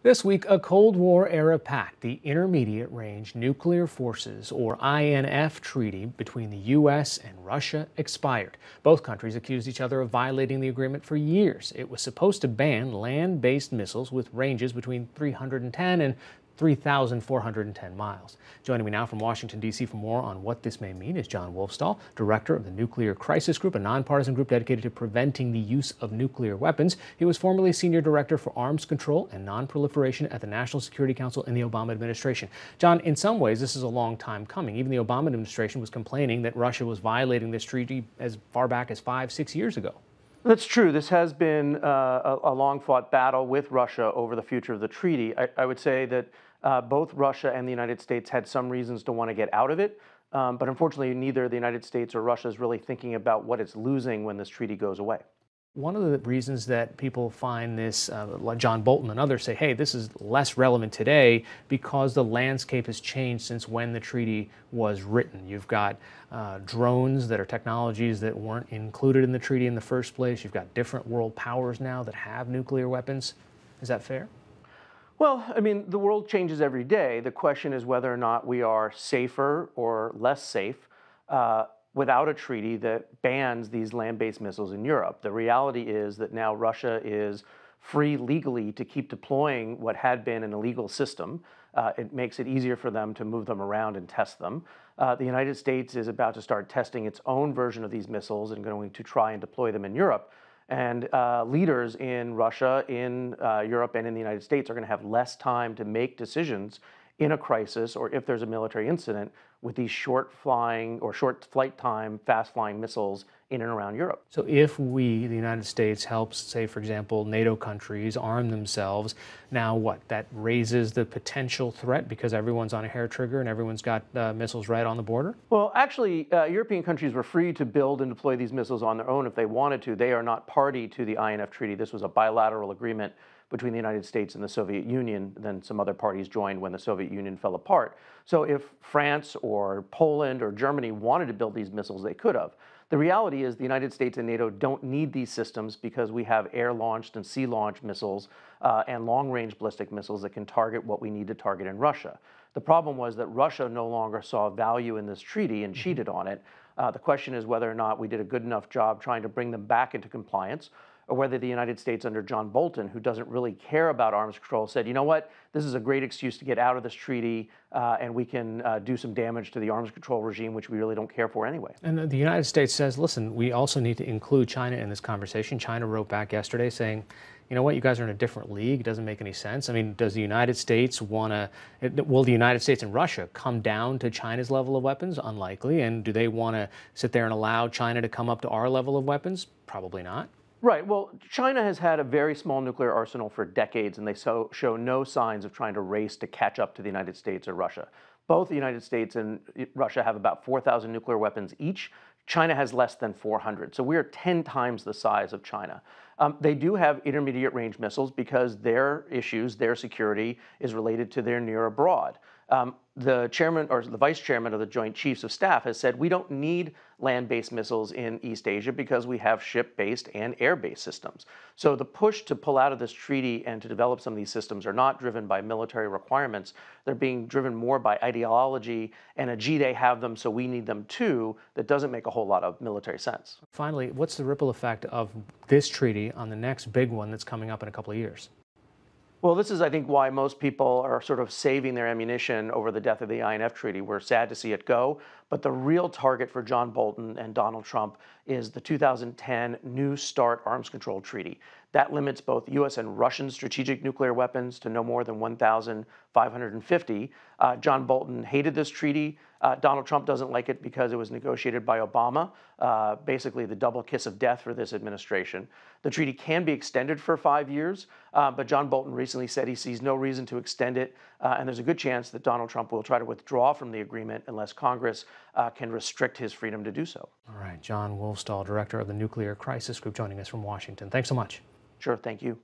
This week, a Cold War-era pact, the Intermediate Range Nuclear Forces, or INF Treaty between the U.S. and Russia expired. Both countries accused each other of violating the agreement for years. It was supposed to ban land-based missiles with ranges between 310 and 3,410 miles. Joining me now from Washington, D.C. for more on what this may mean is Jon Wolfsthal, director of the Nuclear Crisis Group, a nonpartisan group dedicated to preventing the use of nuclear weapons. He was formerly senior director for arms control and nonproliferation at the National Security Council in the Obama administration. Jon, in some ways, this is a long time coming. Even the Obama administration was complaining that Russia was violating this treaty as far back as 5-6 years ago. That's true. This has been a long-fought battle with Russia over the future of the treaty. I would say that both Russia and the United States had some reasons to want to get out of it, but unfortunately, neither the United States or Russia is really thinking about what it's losing when this treaty goes away. One of the reasons that people find this, like John Bolton and others say, hey, this is less relevant today because the landscape has changed since when the treaty was written. You've got drones that are technologies that weren't included in the treaty in the first place. You've got different world powers now that have nuclear weapons. Is that fair? Well, I mean, the world changes every day. The question is whether or not we are safer or less safe without a treaty that bans these land-based missiles in Europe. The reality is that now Russia is free legally to keep deploying what had been an illegal system. It makes it easier for them to move them around and test them. The United States is about to start testing its own version of these missiles and going to try and deploy them in Europe. And leaders in Russia, in Europe, and in the United States are going to have less time to make decisions in a crisis or if there's a military incident with these short flight time, fast flying missiles in and around Europe. So if we, the United States, helps, say, for example, NATO countries arm themselves, now what? That raises the potential threat because everyone's on a hair trigger and everyone's got missiles right on the border? Well, actually, European countries were free to build and deploy these missiles on their own if they wanted to. They are not party to the INF Treaty. This was a bilateral agreement between the United States and the Soviet Union. Then some other parties joined when the Soviet Union fell apart. So if France or Poland or Germany wanted to build these missiles, they could have. The reality is the United States and NATO don't need these systems because we have air-launched and sea-launched missiles and long-range ballistic missiles that can target what we need to target in Russia. The problem was that Russia no longer saw value in this treaty and cheated on it. The question is whether or not we did a good enough job trying to bring them back into compliance, or whether the United States under John Bolton, who doesn't really care about arms control, said, you know what, this is a great excuse to get out of this treaty and we can do some damage to the arms control regime, which we really don't care for anyway. And the United States says, listen, we also need to include China in this conversation. China wrote back yesterday saying, you know what, you guys are in a different league. It doesn't make any sense. I mean, does the United States want to, will the United States and Russia come down to China's level of weapons? Unlikely. And do they want to sit there and allow China to come up to our level of weapons? Probably not. Right. Well, China has had a very small nuclear arsenal for decades, and they show no signs of trying to race to catch up to the United States or Russia. Both the United States and Russia have about 4,000 nuclear weapons each. China has less than 400. So we're 10 times the size of China. They do have intermediate range missiles because their security is related to their near abroad. The chairman or the vice chairman of the Joint Chiefs of Staff has said we don't need land-based missiles in East Asia because we have ship-based and air-based systems. So the push to pull out of this treaty and to develop some of these systems are not driven by military requirements. They're being driven more by ideology and gee, they have them, so we need them too. That doesn't make a whole lot of military sense. Finally, what's the ripple effect of this treaty on the next big one that's coming up in a couple of years? Well, this is, I think, why most people are sort of saving their ammunition over the death of the INF Treaty. We're sad to see it go, but the real target for John Bolton and Donald Trump is the 2010 New START Arms Control Treaty. That limits both U.S. and Russian strategic nuclear weapons to no more than 1,550. John Bolton hated this treaty. Donald Trump doesn't like it because it was negotiated by Obama, basically the double kiss of death for this administration. The treaty can be extended for 5 years, but John Bolton recently said he sees no reason to extend it, and there's a good chance that Donald Trump will try to withdraw from the agreement unless Congress can restrict his freedom to do so. All right, Jon Wolfsthal, director of the Nuclear Crisis Group, joining us from Washington. Thanks so much. Sure, thank you.